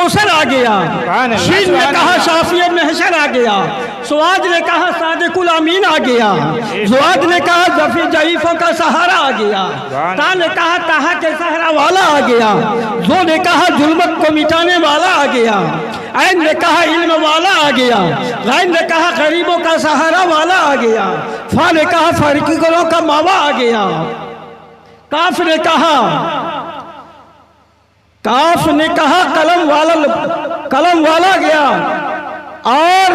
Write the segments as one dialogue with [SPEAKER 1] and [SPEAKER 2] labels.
[SPEAKER 1] कौसर आ गया, शीन ने कहा शाफियत महशर आ गया, सुआद ने कहा सादिकुल अमीन आ गया, जुआद ने कहा जफी जईफों का सहारा आ गया, ता ने कहा ताहा के सहारा वाला आ गया, जो ने कहा जुल्मत को मिटाने वाला आ गया, ऐन ने कहा इल्म वाला आ गया, गैन ने कहा गरीबों का सहारा वाला आ गया, फा ने कहा फरीकों का मावा आ गया, काफ ने कहा कलम वाला गया, और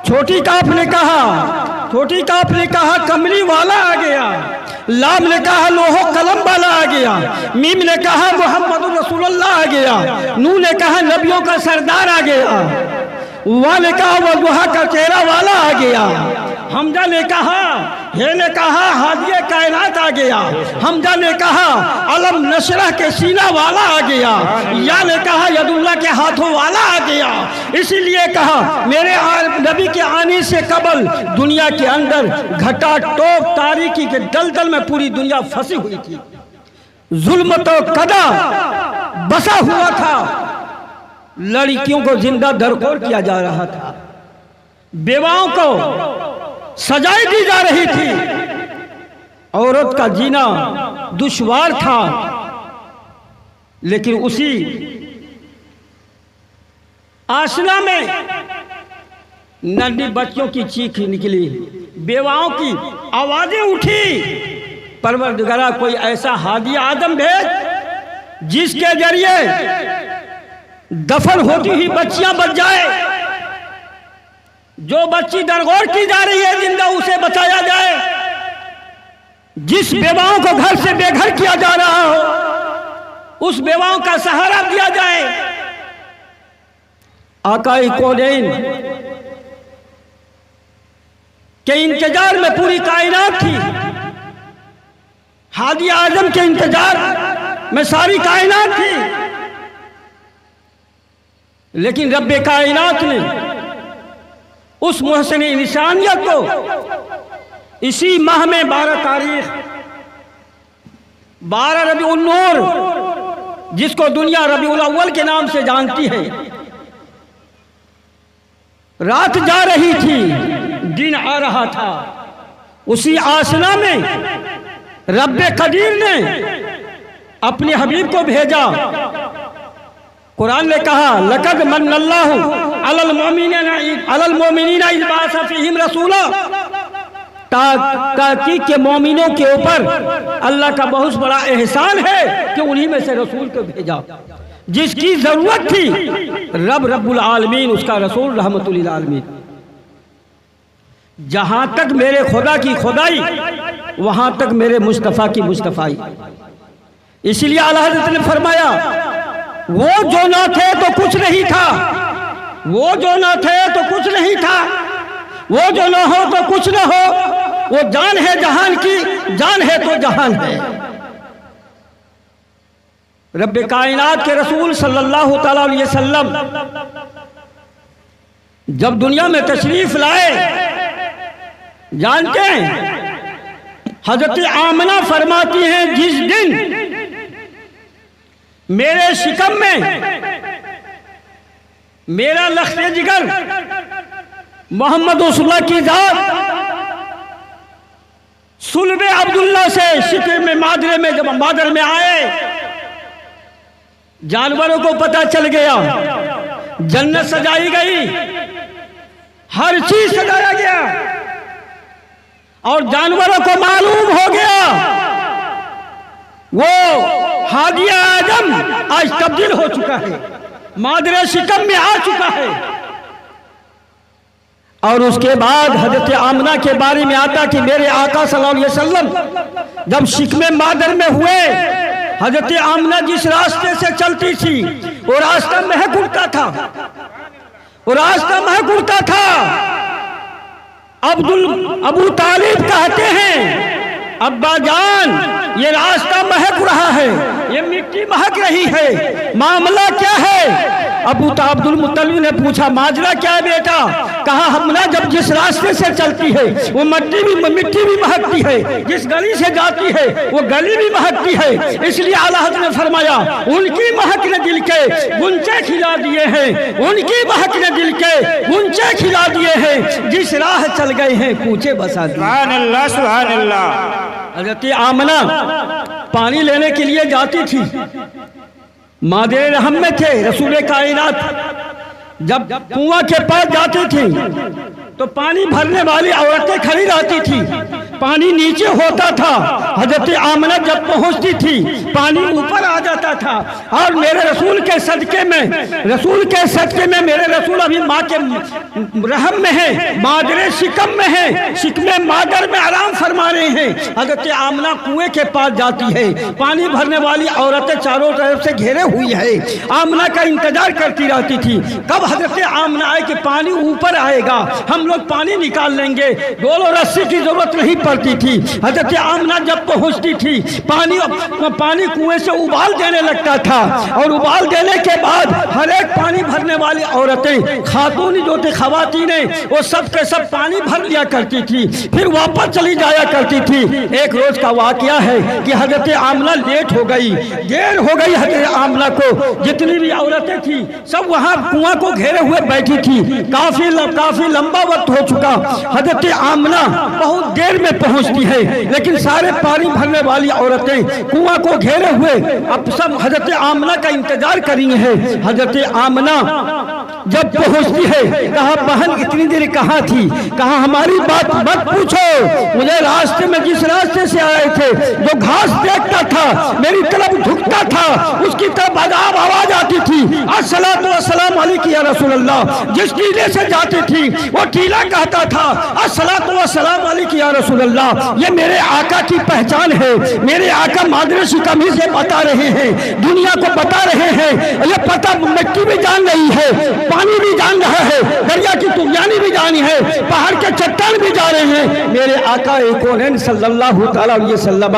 [SPEAKER 1] छोटी काफ ने कहा कमली वाला आ गया, लाम ने कहा लोहो कलम वाला आ गया, मीम ने कहा मोहम्मद रसूलुल्लाह आ गया, नू ने कहा नबियों का सरदार आ गया, वा ने कहा वह का चेहरा वाला आ गया, हमजा ने कहा हे ने कहा हादिये कायनात आ गया, हमजा ने कहा अलम नशरा के सीना वाला आ गया, या ने कहा यदुल्ला के हाथों वाला आ गया। इसीलिए कहा मेरे नबी के आने से कबल दुनिया के अंदर घटा टोक तारीकी के दलदल में पूरी दुनिया फंसी हुई थी, जुल्म तो कदा बसा हुआ था, लड़कियों को जिंदा दरकोर किया जा रहा था, बेवाओं को सजाएं दी जा रही थी, औरत का जीना दुश्वार था। लेकिन उसी आसना में नन्ही बच्चों की चीख निकली, बेवाओं की आवाजें उठी, परवरदिगारा कोई ऐसा हादी आदम भेज जिसके जरिए दफन होती ही बच्चियां बच जाए, जो बच्ची दरगोर की जा रही है जिंदा उसे बचाया जाए, जिस बेवाओं को घर से बेघर किया जा रहा हो उस बेवाओं का सहारा दिया जाए। आकाई कौनैन के इंतजार में पूरी कायनात थी, हादी आजम के इंतजार में सारी कायनात थी, लेकिन रब्बे कायनात ने उस मुहसिन इंसानियत को इसी माह में 12 तारीख 12 रबीउल नूर, जिसको दुनिया रबीउल अव्वल के नाम से जानती है, रात जा रही थी दिन आ रहा था, उसी आसना में रब्बे कदीर ने अपने हबीब को भेजा। कुरान ने कहा लक़द मन्नल्लाहु अलल मोमिनीना इज़ बअसा फ़ीहिम रसूला, ताकि के मोमिनों के ऊपर अल्लाह का बहुत बड़ा एहसान है कि उन्हीं में से रसूल को भेजा, जिसकी जरूरत थी रब्बुल आलमीन, उसका रसूल रहमतुल लिल आलमीन। जहां तक मेरे खुदा की खुदाई वहां तक मेरे मुस्तफ़ा की मुस्तफ़ाई। इसलिए आला हज़रत ने फरमाया वो जो ना थे तो कुछ नहीं था, वो जो ना थे तो कुछ नहीं था, वो जो ना हो तो कुछ ना हो, वो जान है जहान की, जान है तो जहान है। रब्बे कायनात के रसूल सल्लल्लाहु तआला अलैहि वसल्लम जब दुनिया में तशरीफ लाए, जानते हैं हजरत आमना फरमाती हैं जिस दिन मेरे शिकम में मेरा लख्ते जिगर मोहम्मद रसूलुल्लाह की जात सुल्बे अब्दुल्ला से शिकम में मादरे में जब मादर में आए, जानवरों को पता चल गया, जन्नत सजाई गई, हर चीज सजाया गया, और जानवरों को मालूम हो गया वो हादी आजम आज तब्दील हो चुका है, मादरे शिकम में आ चुका है। और उसके बाद हजरत आमना के बारे में आता कि मेरे आका सल्लल्लाहु अलैहि वसल्लम जब शिकमे मादर में हुए, हजरत आमना जिस रास्ते से चलती थी वो रास्ता महक उड़ता था, वो रास्ता महक उड़ता था। अबू तालिब कहते हैं अब्बा जान ये रास्ता महक रहा है, ये मिट्टी महक रही है, मामला क्या है? अबू अब्दुल मुत्तलिब ने पूछा माजरा क्या है बेटा? कहा हमला जब जिस रास्ते से चलती है वो मिट्टी भी महकती है, जिस गली से जाती है वो गली भी महकती है, इसलिए आला हज़रत ने फरमाया उनकी महक ने दिल के गुंचे खिला दिए हैं, उनकी महक ने दिल के गुंचे खिला दिए हैं, जिस राह चल गए हैं कूचे बसा दिए।
[SPEAKER 2] सुभान अल्लाह, सुभान अल्लाह।
[SPEAKER 1] हज़रत आमना पानी लेने के लिए जाती थी, मादे रहम में थे रसूल कायनात। जब कुआं के पास जाती थी तो पानी भरने वाली औरतें खड़ी रहती थी, पानी नीचे होता था, हजरत आमना जब पहुंचती थी पानी ऊपर आ जाता था। और मेरे रसूल के सदके में मेरे रसूल अभी माँ के रहम में है, मादरे शिकम में है, शिकमे मादर में आराम फरमा रहे हैं। हजरत आमना कुएं के पास जाती है, पानी भरने वाली औरतें चारों तरफ से घेरे हुई है, आमना का इंतजार करती रहती थी कब हजरत आमना आए कि पानी ऊपर आएगा, हम लोग पानी निकाल लेंगे। डोलो रस्सी की जरूरत नहीं पड़ती थी। हजरत आमना जब पहुंचती थी पानी कुएं से उबाल देने लगता था, और उबाल देने के बाद हर एक पानी भरने वाली औरतें खातून जो थे खवातीनें वो सब के सब पानी भर लिया करती थी, फिर वापस चली जाया करती थी। एक रोज का वाकया है कि हजरत आमना लेट हो गई, देर हो गई हजरत आमना को, जितनी भी औरतें थी सब वहां कुआं को घेरे हुए बैठी थी, काफी लंबा वक्त हो चुका। हजरत आमना बहुत देर में पहुंचती है, लेकिन सारे पानी भरने वाली औरतें कुआं को घेरे हुए अब सब हजरत आमना का इंतजार कर रही है। हजरत आमना जब पहुंचती है कहा बहन इतनी देर कहाँ थी? कहा हमारी बात मत पूछो, मुझे रास्ते में जिस रास्ते से आए थे जो घास देखता था मेरी तरफ झुकता था उसकी तरफ अजाब आवाज आती थी, अस्सलातु वस्सलाम अलैका या रसूल अल्लाह। जिस टीले से जाती थी वो टीला कहता था अस्सलातु वस्सलाम अलैका या रसूल अल्लाह। ये मेरे आका की पहचान है, मेरे आका मादरे शिकम ही से बता रहे हैं, दुनिया को बता रहे हैं। ये पता मिट्टी भी जान रही है, पानी भी जान रहा है, दरिया की तुफयानी भी जानी है, पहाड़ के चट्टान भी जा रहे हैं। मेरे आका कौन सल्लल्लाहु तआला अलैहि वसल्लम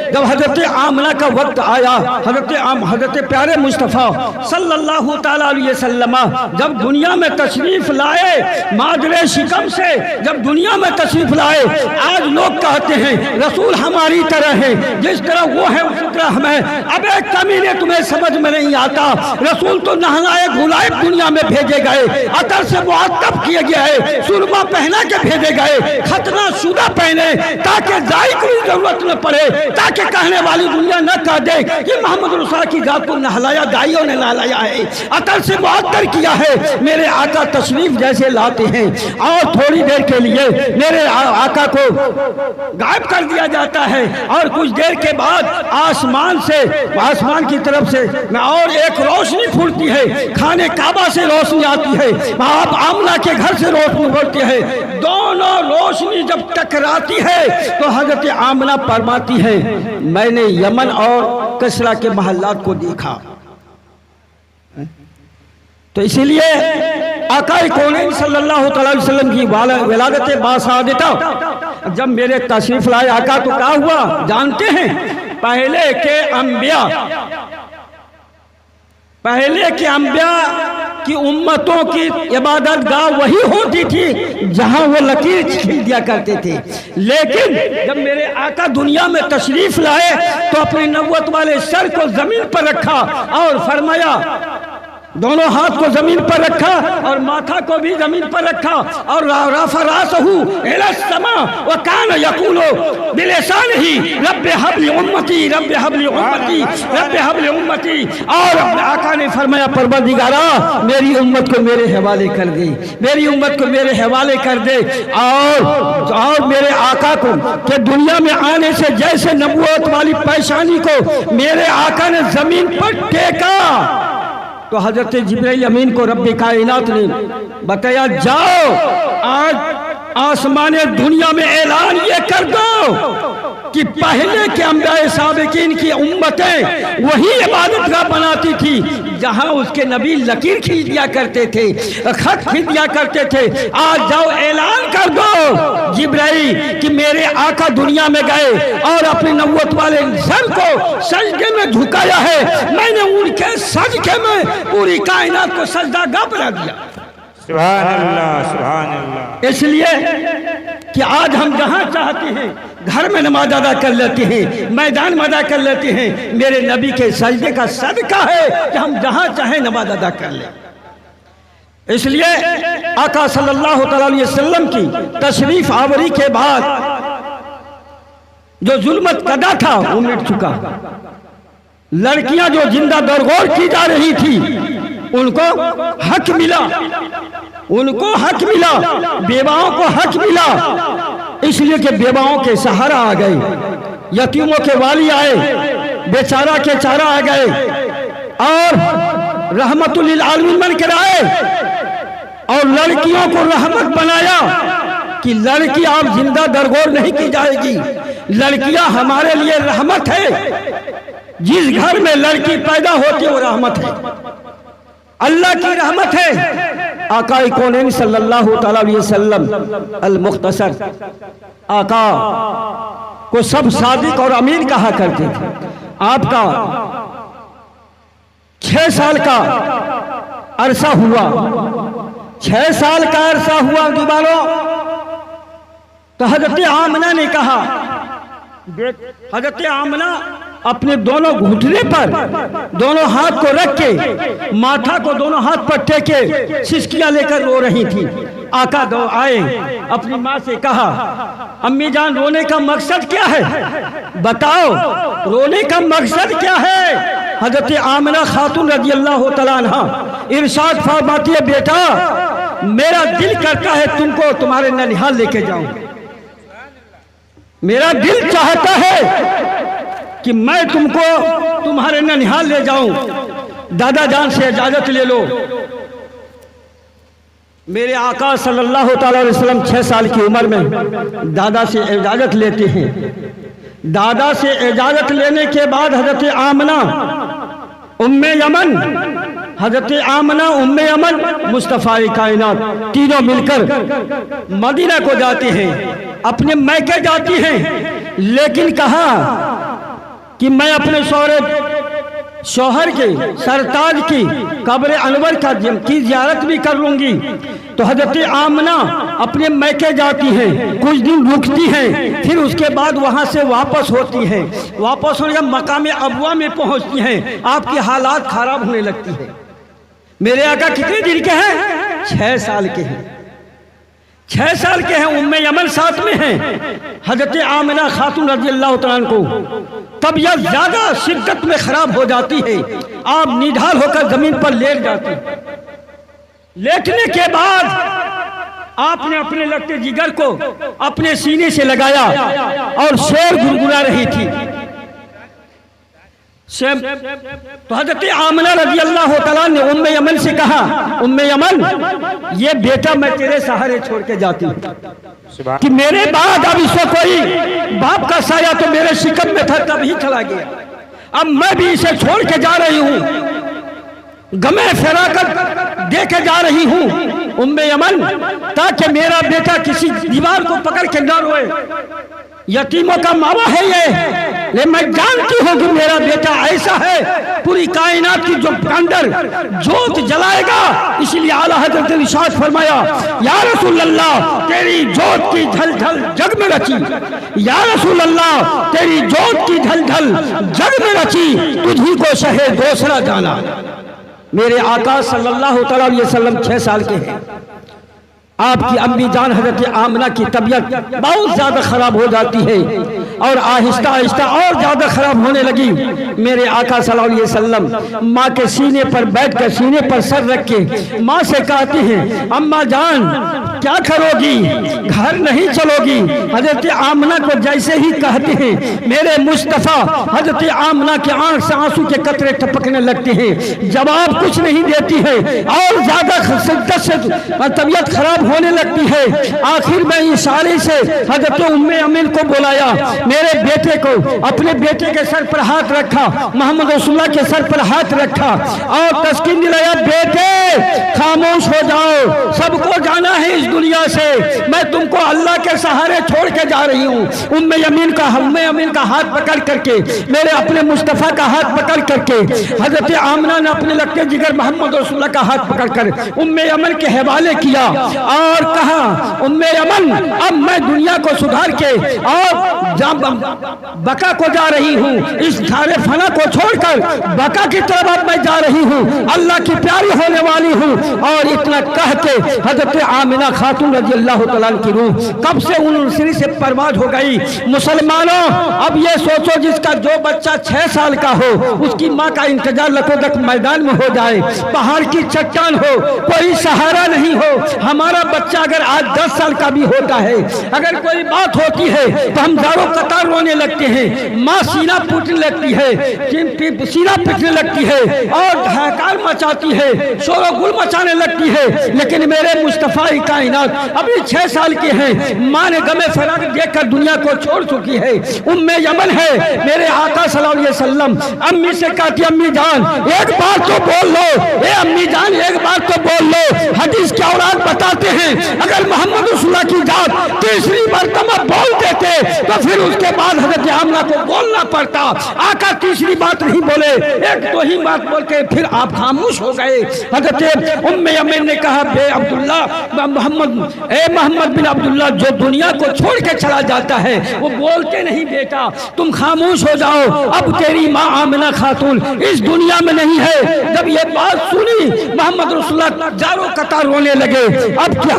[SPEAKER 1] जब हजरत आमना का वक्त आया, हजरत प्यारे मुस्तफ़ा सल्लल्लाहु तआला अलैहि वसल्लम जब दुनिया में तशरीफ लाए, मादरे शिकम से जब दुनिया में तशरीफ लाए, आज लोग कहते हैं रसूल हमारी तरह है, जिस तरह वो है उसी तरह हमें। अब एक कमीने तुम्हें समझ में नहीं आता, रसूल तो नहलाए घुलाए दुनिया में भेजे गए, अतर से मुअत्तब किए गए, सुरमा पहना के भेजे गए, खतना शुदा पहने ताकि जाई कोई जरूरत न पड़े, ताकि कहने वाली दुनिया न कह दे कि मोहम्मद रसूल की जात को नहलाया गायों ने नहलाया है, अतर से मुअत्तर किया है। मेरे आका तशरीफ जैसे लाते हैं और थोड़ी देर के लिए मेरे आका को गायब कर दिया जाता है, और कुछ देर के बाद आसमान की तरफ से और एक रोशनी फूटती है, खाने काबा से रोशनी आती है, आप आमना के घर से रोशनी फूटती है। दोनों रोशनी जब टकराती है तो हजरत आमना फरमाती है मैंने यमन और कसरा के महल्लात को देखा। तो इसीलिए आका कौनैन सल्लल्लाहु अलैहि वसल्लम की विलादत बासादिता जब मेरे तशरीफ लाए आका तो क्या हुआ जानते हैं? पहले के अंबिया की उम्मतों की इबादत गाह वही होती थी जहां वो लकीर खींच दिया करते थे, लेकिन जब मेरे आका दुनिया में तशरीफ लाए तो अपने नबूवत वाले सर को जमीन पर रखा और फरमाया, दोनों हाथ को जमीन पर रखा और माथा को भी जमीन पर रखा, और रफ़ा रासहू इला समा व कान यक़ूलु बिलिसानिही rabbi humbly उम्मती rabbi humbly उम्मती rabbi humbly उम्मती। और अपने आका ने फरमाया परवरदिगारा मेरी उम्मत को मेरे हवाले कर दे, मेरी उम्मत को मेरे हवाले कर दे। और मेरे आका को कि दुनिया में आने से जैसे नबूवत वाली पेशानी को मेरे आका ने जमीन पर टेका तो हजरत जिब्राइल अमीन को रब्बे कायनात ने बताया जाओ आज आसमान दुनिया में ऐलान ये कर दो कि पहले के अंबिया साबिकीन की उम्मतें वही इबादतगाह बनाती थी जहां उसके नबी लकीर खींच दिया करते थे, खत खींच दिया करते थे। आज जाओ ऐलान कर दो जिब्राइल कि मेरे आका दुनिया में गए और अपने नबूवत वाले सर को सजदे में झुकाया है, मैंने उनके सजदे में पूरी कायनात को सजदागाह बना दिया।
[SPEAKER 2] सुभान अल्लाह, सुभान अल्लाह।
[SPEAKER 1] इसलिए कि आज हम जहां चाहते हैं घर में नमाज अदा कर लेते हैं, मैदान में अदा कर लेते हैं। मेरे नबी के सजदे का सदका है कि हम जहां चाहें नमाज अदा कर लें। इसलिए आका सल्लल्लाहु अलैहि वसल्लम की तशरीफ आवरी के बाद जो जुल्मत कदा था वो मिट चुका। लड़कियां जो जिंदा दरगोर की जा रही थी उनको हक मिला, उनको हक मिला, बेवाओं को हक मिला। इसलिए कि बेवाओं के सहारा आ गए, यतीमों के वाली आए, बेचारा के चारा आ गए और रहमतुल लिल आलमीन बनकर आए और लड़कियों को रहमत बनाया कि लड़की आप जिंदा दरगोर नहीं की जाएगी, लड़कियां हमारे लिए रहमत है। जिस घर में लड़की पैदा होती है वो रहमत है, अल्लाह की रहमत है। आका कौनैन सल्लल्लाहु अलैहि वसल्लम अल मुख्तसर आका को सब सादिक और अमीर कहा करते थे। आपका 6 साल का अरसा हुआ, 6 साल का अरसा हुआ दीवारों, तो हजरत आमना ने कहा, हजरत आमना अपने दोनों घुटने पर दोनों हाथ को रख के माथा को दोनों हाथ पर टेके सिसकियां लेकर रो रही थी। आका दो आए, अपनी माँ से कहा, अम्मी जान रोने का मकसद क्या है, बताओ रोने का मकसद क्या है। हजरत आमिना खातून रज़ी अल्लाह तआला अन्हा इरशाद फरमाती है, बेटा मेरा दिल करता है तुमको तुम्हारे ननिहाल लेके जाऊं, मेरा दिल चाहता है कि मैं तुमको तुम्हारे ननिहाल ले जाऊं, दादा जान से इजाजत ले लो। मेरे आका सल्लल्लाहु अलैहि वसल्लम 6 साल की उम्र में दादा से इजाजत लेते हैं। दादा से इजाजत लेने के बाद हजरत आमना उम्मे यमन, हजरत आमना उम्मे यमन मुस्तफ़ा कायनात तीनों मिलकर मदीना को जाते हैं, अपने मैके जाती हैं। लेकिन कहा कि मैं अपने शौहर के सरताज की कब्र अनवर की जियारत भी कर लूंगी। तो हजरत आमना अपने मैके जाती हैं, कुछ दिन रुकती हैं, फिर उसके बाद वहां से वापस होती हैं। वापस होने मकाम अबवा में पहुंचती हैं, आपकी हालात खराब होने लगती है। मेरे आका कितने दिन के हैं? 6 साल के हैं, 6 साल के हैं। उम्मे यमन साथ में हैं। हजरत आमिना खातून रज़ी अल्लाह तआला अन्हा को तबीयत ज्यादा शिद्दत में खराब हो जाती है, आप निढाल होकर जमीन पर लेट जाती। लेटने के बाद आपने अपने लगते जिगर को अपने सीने से लगाया और शेर गुनगुना रही थी। तो हजरत आमिना रज़ी अल्लाह तआला ने उम्मे यमन से कहा, उम्मे यमन ये बेटा मैं तेरे सहारे छोड़ के जाती हूँ कि मेरे बाद अब इसको कोई बाप का साया तो मेरे शिकम में था तभी चला गया, अब मैं भी इसे छोड़ के जा रही हूँ, गमे फराकत दे के जा रही हूँ उम्मे यमन, ताकि मेरा बेटा किसी दीवार को पकड़ के न रोए। यतीमों का मावा है ये, लेकिन मैं जानती हूँ कि मेरा बेटा ऐसा है पूरी कायनात की जो अंदर जोत जलाएगा। इसलिए आला हज़रत ने इरशाद फरमाया, या रसूल अल्लाह तेरी जोत की झलझल जग में रची, या रसूल अल्लाह तेरी जोत की झलझल जग में रची, तुझी को शहे दूसरा जाना। मेरे आका सल्लल्लाहु अलैहि वसल्लम 6 साल के हैं। आपकी अम्मी जान हजरत आमिना की तबीयत बहुत ज़्यादा ख़राब हो जाती है और आहिस्ता आहिस्ता और ज़्यादा ख़राब होने लगी। मेरे आका सल्लल्लाहु अलैहि वसल्लम माँ के सीने पर बैठ कर सीने पर सर रख के माँ से कहती हैं, अम्मा जान क्या करोगी, घर नहीं चलोगी। हजरत आमिना को जैसे ही कहते हैं मेरे मुस्तफ़ा, हजरत आमिना की आंख से आंसू के कतरे टपकने लगते हैं, जवाब कुछ नहीं देती है और ज़्यादा शिद्दत से तबीयत खराब होने लगती है। आखिर में इशारे से हजरत उम्मे अमीन को बुलाया, मेरे बेटे को, अपने बेटे के सर पर हाथ रखा, मोहम्मद रसूलुल्लाह के सर पर हाथ रखा और तस्कीन दिलाया, बेटे खामोश हो जाओ, सबको जाना है इस दुनिया से, मैं तुमको अल्लाह के सहारे छोड़ के जा रही हूँ। उम्मे यमीन का हाथ पकड़ करके, मेरे अपने मुस्तफ़ा का हाथ पकड़ करके, हजरत आमना ने अपने लक्के जिगर मोहम्मद रसूलुल्लाह का हाथ पकड़कर उम्मे यमन के हवाले किया और कहा, उम्मे यमन अब मैं दुनिया को सुधार के और बका को जा रही हूँ, इस सारे फना को छोड़कर बका की तरफ अब मैं जा रही हूँ, अल्लाह की प्यारी होने वाली हूँ। और इतना कह के हजरत आमिना खातून रज़ी अल्लाह तआला की रूह कब से उन सिरी से परवाज हो गई। मुसलमानों, अब ये सोचो जिसका जो बच्चा 6 साल का हो, उसकी माँ का इंतजार लकोदक मैदान में हो जाए, पहाड़ की चट्टान हो, कोई सहारा नहीं हो। हमारा बच्चा अगर आज 10 साल का भी होता है, अगर कोई बात होती है तो हम दारों कतार रोने लगते हैं, माँ सीना फूटने लगती है, सीना पिटने लगती है और हाहाकार मचाती है, शोर गुल मचाने लगती है। लेकिन मेरे मुस्तफा कायनात अभी 6 साल के हैं, माँ ने गमे फराग देखकर दुनिया को छोड़ चुकी है, उम्मे यमन है। मेरे आका सल्लल्लाहु अलैहि वसल्लम अम्मी से कहती, अम्मी जान एक बार तो बोल लो, ए अम्मी जान एक बार तो बोल लो। हदीस के औलाद बताते हैं, अगर मोहम्मद रसूलुल्लाह की जात तीसरी मर्तबा बोल देते तो फिर उसके बाद हजरत आमना को बोलना पड़ता। आका तीसरी बात नहीं बोले, एक दो ही बात बोल के फिर आप खामोश हो गए। हजरत उम्मे यमन ने कहा, बे अब्दुल्ला मोहम्मद बिन अब्दुल्ला जो दुनिया को छोड़ के चला जाता है वो बोलते नहीं बेटा, तुम खामोश हो जाओ, अब तेरी माँ आमिना खातून इस दुनिया में नहीं है। जब ये बात सुनी मोहम्मद रसूलुल्लाह जारो कतार रोने लगे। अब क्या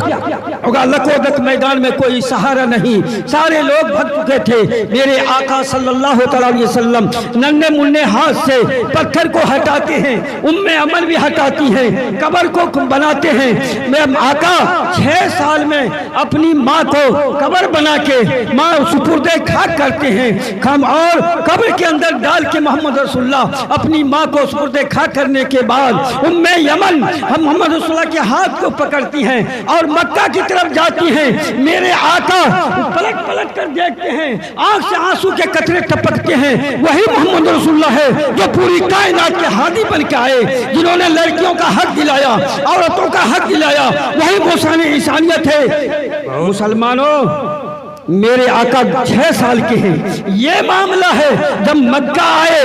[SPEAKER 1] होगा, लकोदक मैदान में कोई सहारा नहीं, सारे लोग भग चुके थे। मेरे आका सल्लल्लाहु अलैहि वसल्लम नन्हे मुन्ने हाथ से पत्थर को हटाते हैं, उम्मे अमन भी हटाती हैं, कब्र को बनाते हैं। मेरे आका 6 साल में अपनी माँ को कब्र बना के माँ सुपुर्दे खाक करते हैं, हम और कब्र के अंदर डाल के मोहम्मद रसूलुल्लाह अपनी माँ को सुपुर्दे खाक करने के बाद उम्मे यमन हम मोहम्मद रसूलुल्लाह के हाथ को पकड़ती हैं और मक्का की तरफ जाती हैं। मेरे आका पलट पलट कर देखते हैं, आंख से आंसू के कतरे टपकते हैं, वही मोहम्मद रसूलुल्लाह है जो पूरी कायनात के हादी बन के आए, जिन्होंने लड़कियों का हक दिलाया, औरतों का हक दिलाया, वही गुसाने इंसानियत है। मुसलमानों, मेरे आका 6 साल के हैं। ये मामला है जब मक्का आए,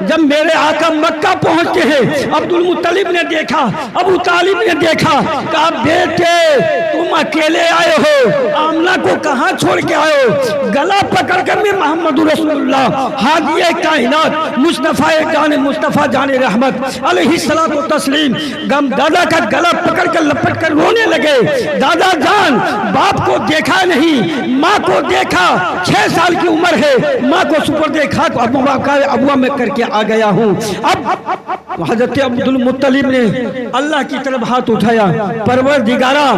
[SPEAKER 1] जब मेरे आका मक्का पहुंचते हैं, अब्दुल मुत्तलिब ने देखा, अबू तालिब ने देखा, कहा बेटे तुम अकेले आए हो, आमना को कहां छोड़ के आए हो? गला पकड़ कर मैं मोहम्मद रसूलुल्लाह हादिए कायनात मुस्तफ़ा जाने रहमत अलैहिस्सलातु तस्लीम गम दादा का गला पकड़ कर लपट कर रोने लगे। दादा जान बाप को देखा नहीं, माँ को देखा, 6 साल की उम्र है, माँ को सुपर देखा तो अबुआ में करके आ गया हूँ। अब हजरत अब्दुल मुत्तलिब ने अल्लाह की तरफ हाथ उठाया, परवरदिगारा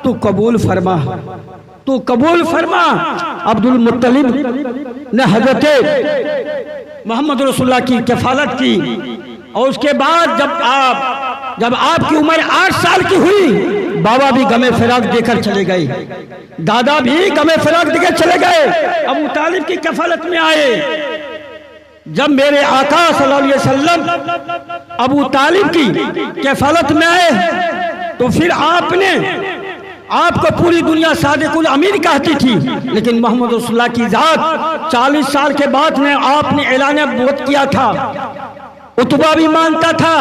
[SPEAKER 1] तू कबूल फरमा, तू कबूल फरमा। अब्दुल मुत्तलिब ने हजरत मोहम्मद रसूलुल्लाह की कफालत की और उसके बाद जब आपकी उम्र 8 साल की हुई, बाबा भी गमे फिराक देकर चले गए, दादा भी गमे फिराक देकर चले गए, अबू तालिब की कफालत में आए। जब मेरे आका सल्लल्लाहु अलैहि वसल्लम अबू तालिब की कफालत में आए तो फिर आपको पूरी दुनिया सादिकुल अमीन कहती थी, लेकिन मोहम्मद रसूलुल्लाह की जात 40 साल के बाद में आपने ऐलान नबूवत किया था। उतबा भी मानता था,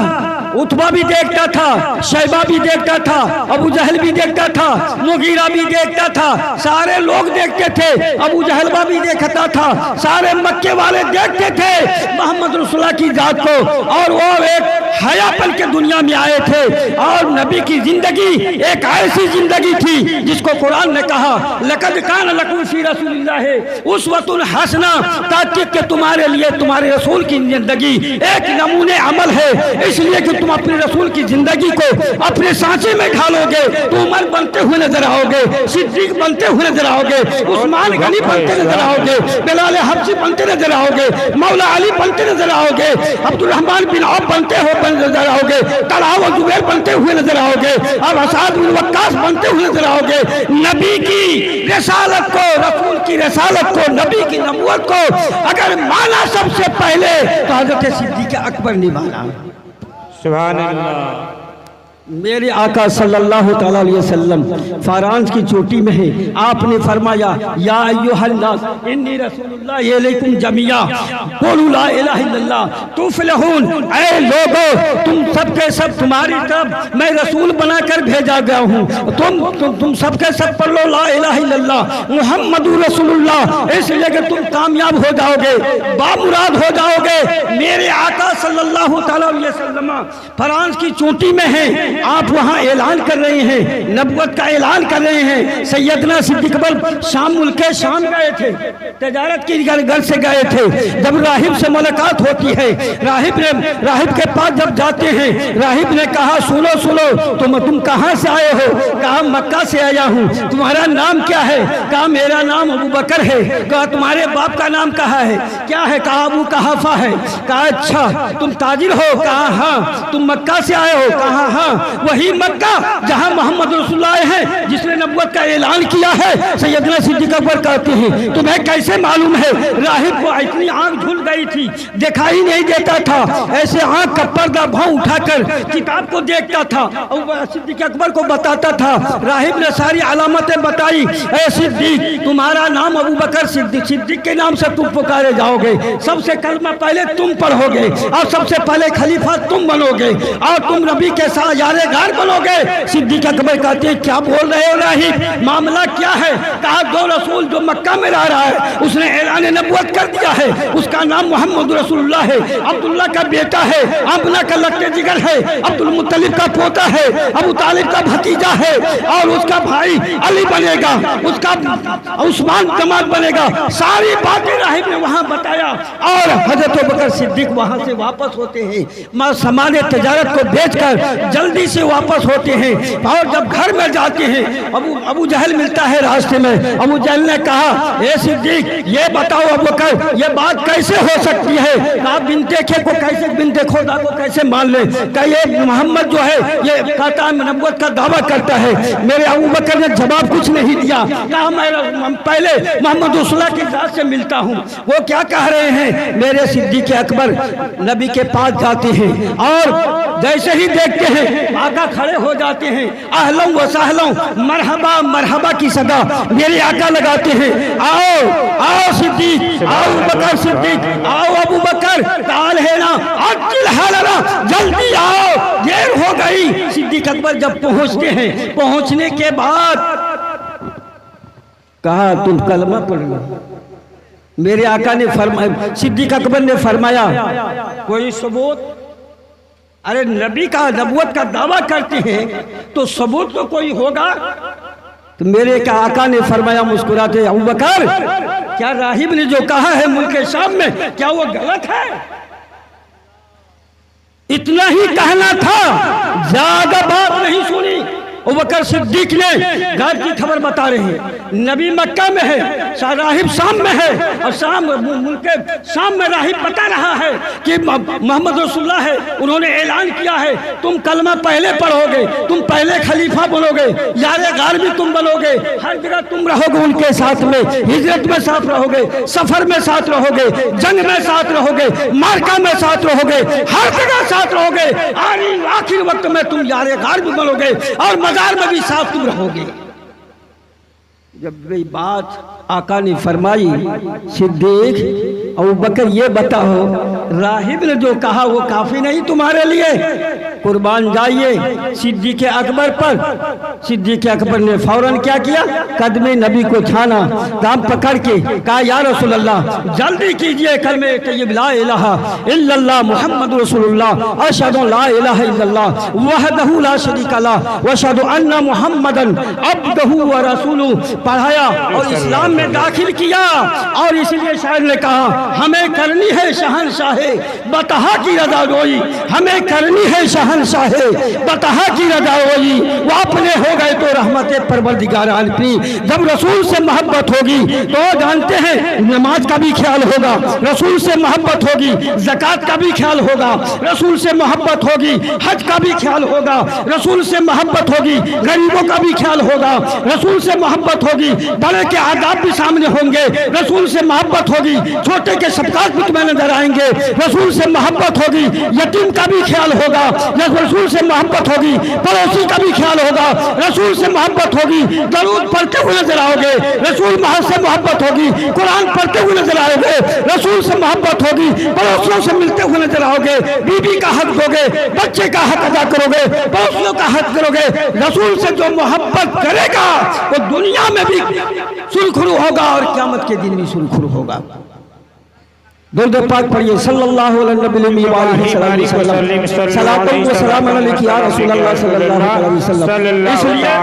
[SPEAKER 1] उतबा भी देखता था, शैबा भी देखता था, अबू जहल भी देखता था, मुगीरा भी देखता था, सारे लोग देखते थे, अबू जहलबा भी देखता था, सारे मक्के वाले देखते थे मोहम्मद रसूलुल्लाह की जात को। और वो एक हयापन के दुनिया में आए थे और नबी की जिंदगी एक ऐसी जिंदगी थी जिसको कुरान ने कहा, लक़द कान लकुम फी रसूलिल्लाह उस्वतुन हसना, ताकि तुम्हारे लिए तुम्हारे रसूल की जिंदगी एक नमूने अमल है, इसलिए कि तुम तुम अपने रसूल की जिंदगी को अपने सांचे में ढालोगे तो उमर बनते हुए नजर आओगे, सिद्दीक बनते हुए नजर आओगे, उस्मान गनी बनते नजर आओगे, बिलाल हबशी बनते नजर आओगे, मौला अली बनते नजर आओगे, अब्दुल रहमान बिन औफ बनते हुए नजर आओगे, तलहा व जुबैर बनते हुए नजर आओगे, और असाद बिन वक्कास बनते हुए नजर आओगे। नबी की रिसालत को, रसूल की रिसालत को, नबी की नबूवत को अगर माना सबसे पहले तो हजरत सिद्दीक अकबर ने माना।
[SPEAKER 2] सुभान अल्लाह।
[SPEAKER 1] मेरे आका सल्लल्लाहु तआला अलैहि वसल्लम फारांस की चोटी में है, आपने फरमाया या अय्युहन्नास इन्नी रसूलुल्लाह इलैकुम जमिया क़ुलू ला इलाहा इल्लल्लाह तुफ़लिहून। ऐ लोगों, तुम सबके सब तुम्हारी तरफ मैं रसूल बनाकर भेजा गया हूँ, तुम सबके सब पढ़ लो ला इलाहा इल्लल्लाह मुहम्मदुर रसूलुल्लाह, इसलिए कि तुम कामयाब हो जाओगे, बामुराद हो जाओगे। मेरे आका सल्लल्लाहु तआला अलैहि वसल्लम फारांस की चोटी में है, आप वहां ऐलान कर रहे हैं, नबूवत का ऐलान कर रहे हैं। सैयदना सिद्दीक अकबर शाम मुल्के शाम गए थे, तजारत की घर से गए थे। जब राहिब से मुलाकात होती है, राहिब के पास जब जाते हैं, राहिब ने कहा सुनो सुनो, तुम कहाँ से आए हो? कहा मक्का से आया हूँ। तुम्हारा नाम क्या है? कहा मेरा नाम अबू बकर है। कहा तुम्हारे बाप का नाम कहा है? क्या है? कहा अबू कहाफा है। कहा अच्छा, तुम ताजिर हो? कहा हाँ। तुम मक्का से आए हो? कहा हाँ। वही मक्का जहां मोहम्मद रसूलुल्लाह है, जिसने नबूवत का ऐलान किया है। सैयदना सिद्दीक अकबर कहते हैं तुम्हें कैसे मालूम है? राहिब को इतनी आंख झुल गई थी, दिखाई नहीं देता था, ऐसे आंख का पर्दा भाव उठाकर किताब को देखता था और सिद्दीक अकबर को बताता था। राहिब ने सारी अलामतें बताई, ऐ सिद्दीक तुम्हारा नाम अबू बकर सिद्दीक के नाम से तुम पुकारे जाओगे, सबसे कलमा पहले तुम पढ़ोगे और सबसे पहले खलीफा तुम बनोगे और तुम नबी के साथ यारेगार बनोगे। सिद्दीक अकबर कहते हैं क्या बोल रहे हो राहिब, मामला क्या है? कहा दो रसूल जो मक्का में रह रहा है, उसने ऐलान नबूवत कर दिया है, उसका नाम मोहम्मद रसूलुल्लाह है, अब्दुल्ला का बेटा है, अम्ना का लट्टे जिगर है, अब्दुल मुत्तलिब का पोता है, अबू तालिब का भतीजा है और उसका भाई अली बनेगा, उसका उस्मान जमात बनेगा। सारी बातें राहिब ने वहां बताया और हजरत बकर सिद्दीक वहां से वापस होते हैं, सामान तजारत को बेचकर जल्दी से वापस होते हैं और जब घर में जाते हैं अबू जहल मिलता है रास्ते में। अबू जहल ने कहा ए सिद्दीक ये बताओ अबू बकर ये बात कैसे हो सकती है? कहा बिनते खे को कैसे, बिनते खुदा को कैसे मान ले? कहा ये मोहम्मद जो है ये कहता है नबूवत का दावा करता है। मेरे अबू बकर ने जवाब कुछ नहीं दिया। कहा मैं पहले मोहम्मद रसूलुल्लाह की जात से मिलता हूँ। वो क्या कह रहे हैं? मेरे सिद्दीक अकबर नबी के पास जाते हैं और जैसे ही देखते हैं आका खड़े हो जाते हैं, अहलम व सहलम मरहबा मरहबा की सदा मेरे आका लगाते हैं। आओ आओ सिद्दीक, आओ बकर सिद्दीक, आओ अबू बकर, ताल है ना अज्जिल हालना, जल्दी आओ, देर हो गई। सिद्दीक अकबर जब पहुंचते हैं, पहुंचने के बाद कहा तुम कलमा पढ़ लो। मेरे आका ने फरमाया, सिद्दीक अकबर ने फरमाया कोई सबूत? अरे नबी का नबूवत का दावा करते हैं तो सबूत तो कोई होगा। तो मेरे का आका ने फरमाया मुस्कुराते, अबू बकर क्या राहिब ने जो कहा है मुल्क शाम में क्या वो गलत है? इतना ही कहना था, ज्यादा बात नहीं सुनी। अबू बकर सिद्दीक ने घर की खबर बता रहे हैं, नबी मक्का में है, राहिब शाम में है और मुल्क शाम में राहिब बता रहा है कि मोहम्मद रसूलुल्लाह है, उन्होंने ऐलान किया है तुम कलमा पहले पढ़ोगे, तुम पहले खलीफा बनोगे, यारे गार भी तुम बनोगे, हर जगह तुम रहोगे उनके साथ में, हिजरत में साथ रहोगे, सफर में साथ रहोगे, जंग में साथ रहोगे, मार्का में साथ रहोगे, हर जगह साथ रहोगे, आखिर वक्त में तुम यारे गार भी बनोगे और मजार में भी साथ तुम रहोगे। जब ये बात आका ने फरमाई, सिद्दीक अबू बकर ये बताओ राहिब ने जो कहा वो काफी नहीं तुम्हारे लिए? कुर्बान जाइए सिद्दीक अकबर पर। सिद्दीक अकबर ने फौरन क्या किया? कदमे नबी को छाना, दाम पकड़ के कहा या रसूल अल्लाह जल्दी कीजिए कलमे तय्यब ला इलाहा इल्लल्लाह मुहम्मद रसूलुल्लाह अशहदु ला इलाहा इल्लल्लाह वहदहु ला शरीका लह व अशहदु अन्ना मुहम्मदन अब्दुहु व रसूलुहु पढ़ाया और इस्लाम में दाखिल किया। और इसलिए शायर ने कहा हमें करनी है शहंशाहे बतहा की रज़ा रोई, हमें करनी है शहंशाह बतहा की रजा होगी, वो अपने हो गए तो रहमत परवरदिगार आलमी। जब रसूल से मोहब्बत होगी तो जानते हैं नमाज का भी ख्याल होगा, रसूल से मोहब्बत होगी ज़कात का भी ख्याल होगा, रसूल से मोहब्बत होगी हज का भी ख्याल होगा, रसूल से मोहब्बत होगी गरीबों का भी ख्याल होगा, रसूल से मोहब्बत होगी बड़े के आदाब भी सामने होंगे, रसूल से मोहब्बत होगी छोटे के शफ़क़त भी तुम्हें नजर आएंगे, रसूल से मोहब्बत होगी यतीम का भी ख्याल होगा, रसूल से मोहब्बत होगी पड़ोसी का भी ख्याल होगा, रसूल से मोहब्बत होगी दरूद पढ़ते हुए नजर आओगे, रसूल से मोहब्बत होगी कुरान पढ़ते हुए नजर आओगे, रसूल से मोहब्बत होगी पड़ोसियों से मिलते हुए नजर आओगे, बीबी का हक दोगे, बच्चे का हक अदा करोगे, पड़ोसियों का हक करोगे। रसूल से जो मोहब्बत करेगा वो दुनिया में भी सुरखुरू होगा और क़यामत के दिन भी सुरखुरू होगा। दुरूद पाक पढ़िए सल्लल्लाहु अलैहि वसल्लम सलातुन व सलाम अलैका या रसूलल्लाह सल्लल्लाहु अलैहि वसल्लम। इसलिए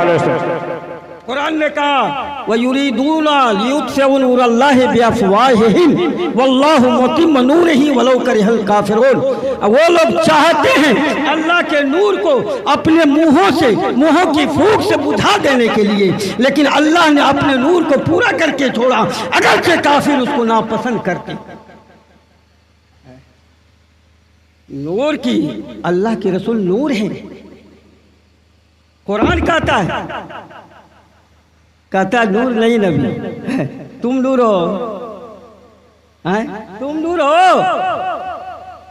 [SPEAKER 1] कुरान ने कहा वयुरीदूना लियुत्फिउ नूरल्लाहि बिअफ़वाहिहिम वल्लाहु मुतिम्मु नूरिही वलौ करिहल काफ़िरून। वो लोग चाहते हैं अल्लाह के नूर को अपने मुंहों की फूंक से बुझा देने के लिए, लेकिन अल्लाह ने अपने नूर को पूरा करके छोड़ा, अगरचे काफिर उसको नापसंद करते। नूर की अल्लाह के रसूल नूर है। कुरान कहता है नूर नहीं नबी, तुम नूर हो, तुम नूर हो।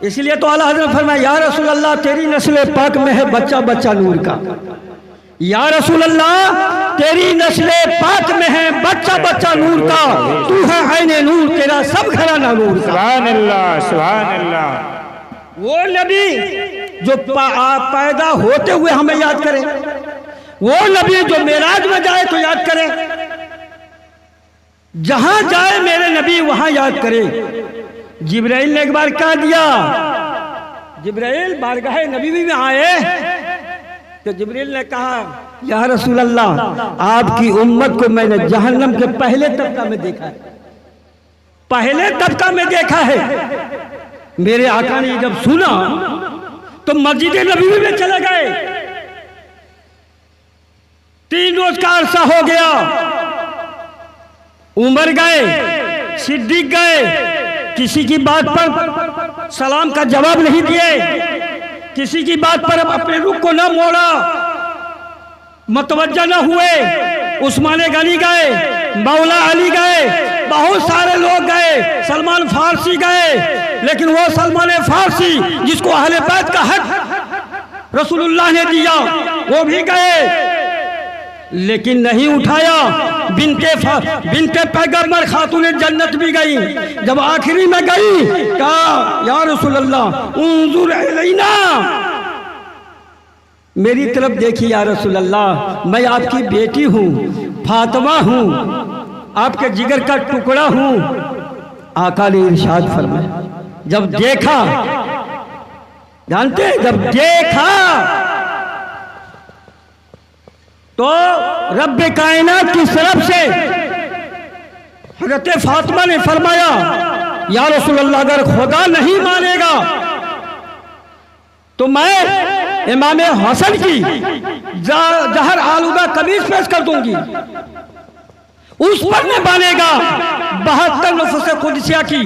[SPEAKER 1] इसलिए तो आला हज़रत फरमाया या रसूल अल्लाह तेरी नस्ल पाक में है बच्चा बच्चा नूर का, या रसूल अल्लाह तेरी नस्ल पाक में है बच्चा बच्चा नूर का, तू है ऐने नूर, तेरा सब घराना नूर का।
[SPEAKER 2] सुभान अल्लाह, सुभान अल्लाह।
[SPEAKER 1] वो नबी जो पैदा होते हुए हमें याद करे, वो नबी जो मेराज में जाए तो याद करे, जहां जाए मेरे नबी वहां याद करे। जिब्राइल ने एक बार कह दिया, जिब्राइल बारगाह नबी में आए तो जिब्राइल ने कहा या रसूल अल्लाह आपकी उम्मत को मैंने जहन्नम के पहले तबका में देखा है, पहले तबका में देखा है। मेरे आका ने जब सुना तो मस्जिद नबी में चले गए। 3 रोज का अरसा हो गया, उमर गए, सिद्दीक गए, किसी की बात पर सलाम का जवाब नहीं दिए, किसी की बात पर अपने रुख को न मोड़ा, मतवज्जा न हुए। उस्मान गनी गए, मौला अली गए, बहुत सारे लोग गए, सलमान फारसी गए, लेकिन वो सलमान फारसी जिसको अहले बैत का हक रसूलुल्लाह ने दिया वो भी गए, लेकिन नहीं उठाया। बिनते पैगंबर खातून जन्नत भी गई, जब आखिरी में गई कहा या रसूलल्लाह उन्जुर इलैना, मेरी तरफ देखिए या रसूलल्लाह, मैं आपकी बेटी हूँ, फातिमा हूँ, आपके जिगर का टुकड़ा हूँ। आका ने इरशाद फरमाया, जब देखा, जानते जब देखा तो रब कायनात की तरफ से हज़रत फातिमा ने फरमाया या रसूलल्लाह अगर खुदा नहीं मानेगा तो मैं इमाम हसन की जहर आलूदा कमीज पेश कर दूंगी, उस पर न बनेगा 72 नफस कुदसिया की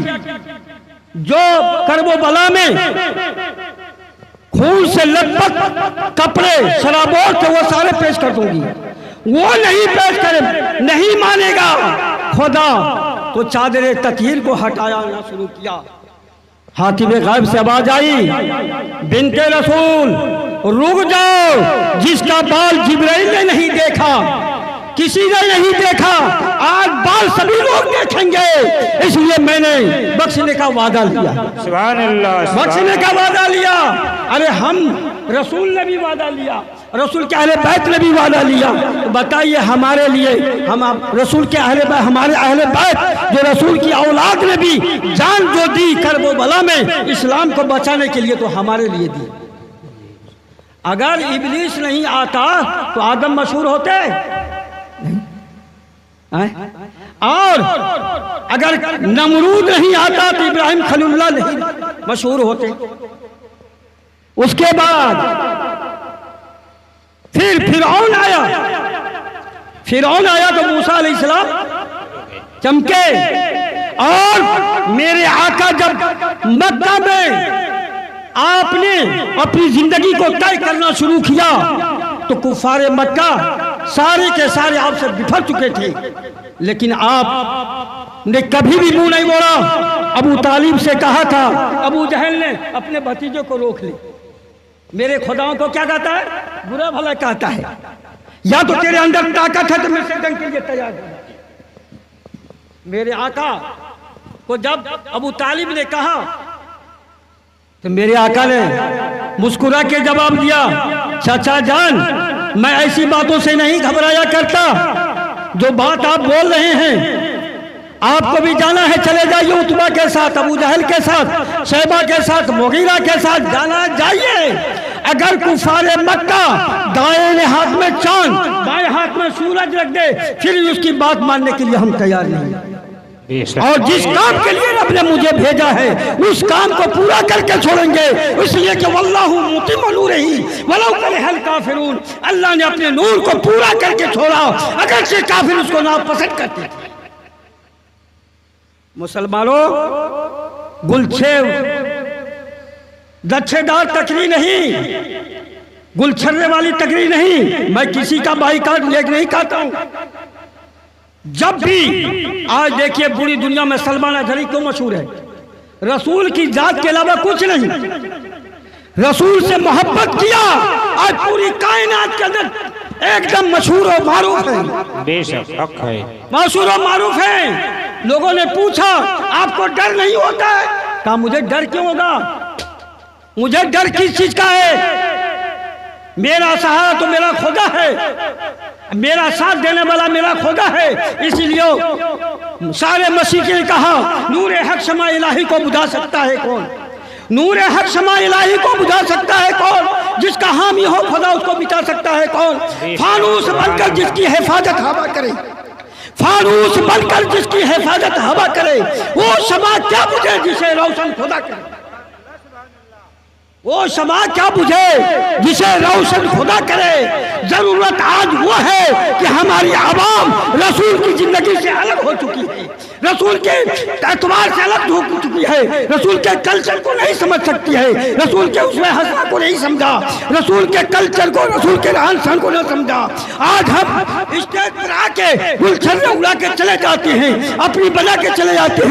[SPEAKER 1] जो करबो बला में खून से लथपथ कपड़े शराबों थे वो सारे पेश कर दूंगी। वो नहीं पेश करे, नहीं मानेगा खुदा, तो चादर ततहीर को हटाया ना शुरू किया। हातिब गायब से आवाज आई, बिनते रसूल रुक जाओ, जिसका बाल जिब्राइल ने नहीं देखा, किसी ने नहीं देखा, आज बाल सभी लोग देखेंगे, इसलिए मैंने बख्शने का वादा लिया।
[SPEAKER 2] सुभान अल्लाह,
[SPEAKER 1] बख्शने का वादा लिया। अरे हम रसूल ने भी वादा लिया, रसूल के अहले बैत ने भी वादा लिया, तो बताइए हमारे लिए, हम रसूल के अहले बैत, हमारे अहले बैत जो रसूल की औलाद ने भी जान जो दी करबो बला में इस्लाम को बचाने के लिए, तो हमारे लिए दी। अगर इब्लीस नहीं आता तो आदम मशहूर होते और अगर नमरूद नहीं आता तो इब्राहिम खलीलुल्लाह नहीं मशहूर होते। उसके बाद फिर फिरौन आया तो मूसा अलैहिस्सलाम चमके। और मेरे आका जब मक्का में आपने अपनी जिंदगी को तय करना शुरू किया तो कुफारे मक्का सारे के सारे आपसे बिफर चुके थे, लेकिन आपने कभी भी मुंह नहीं मोड़ा। अबू तालिब से कहा था, अबू जहल ने अपने भतीजों को रोक ली, मेरे खुदाओं को क्या कहता है, बुरा भला कहता है, या तो तेरे अंदर ताकत है तो मेरे से जंग के लिए तैयार हो। मेरे आका को जब अबू तालिब ने कहा तो मेरे आका ने मुस्कुरा के जवाब दिया, चाचा जान मैं ऐसी बातों से नहीं घबराया करता, जो बात आप बोल रहे हैं आपको भी जाना है, चले जाइए उतबा के साथ, अबू जहल के साथ, शैबा के साथ, मुगीरा के साथ जाना जाइए। अगर कुफारे मक्का दाएं हाथ में चांद बाएं हाथ में सूरज रख दे फिर उसकी बात मानने के लिए हम तैयार नहीं। और जिस काम के लिए रब ने मुझे भेजा है उस काम को पूरा करके छोड़ेंगे, इसलिए कि वल्लाहु मुतिम्मु नूरिही वलौ करिहल काफिरून। अल्लाह ने अपने नूर को पूरा करके छोड़ा अगर से काफिर उसको नापसंद करते थे। मुसलमानों, गुलछे दच्छेदार तकरीर नहीं, गुलछर्रे वाली तकरीर नहीं, मैं किसी का बाईकाट नहीं कहता हूं। जब भी आज देखिए पूरी दुनिया में सलमान अजहरी क्यों मशहूर है, रसूल की जात के अलावा कुछ नहीं, रसूल से मोहब्बत किया, आज पूरी कायनात के अंदर एकदम मशहूर और मारूफ है,
[SPEAKER 2] बेशक हक है,
[SPEAKER 1] मशहूर और मारूफ है। लोगों ने पूछा आपको डर नहीं होता है, कहा मुझे डर क्यों होगा, मुझे डर किस चीज का है, मेरा सहारा तो मेरा खुदा है, मेरा साथ देने वाला मेरा खुदा है। इसलिए सारे मसीह ने कहा नूर हक शमा इलाही को बुझा सकता है कौन, नूर हक शमा इलाही को बुझा सकता है कौन, जिसका हामी हो खुदा उसको मिटा सकता है कौन। फानूस बनकर जिसकी हिफाजत हवा करे, फानूस बनकर जिसकी हिफाजत हवा करे, वो शमा क्या बुझे जिसे रोशन खुदा करे, वो शमा क्या बुझे जिसे रोशन खुदा करे। जरूरत आज वो है कि हमारी आवाम रसूल की जिंदगी से अलग हो चुकी है, रसूल के एतबार से अलग हो चुकी है, रसूल के कल्चर को नहीं समझ सकती है, रसूल के उसमें हंसना को नहीं समझा, रसूल के कल्चर को, रसूल के रहन सहन को नहीं समझा। आज हम स्टेज पर आके गुलछर्रे उड़ा के चले जाते हैं, अपनी बना के चले जाते हैं।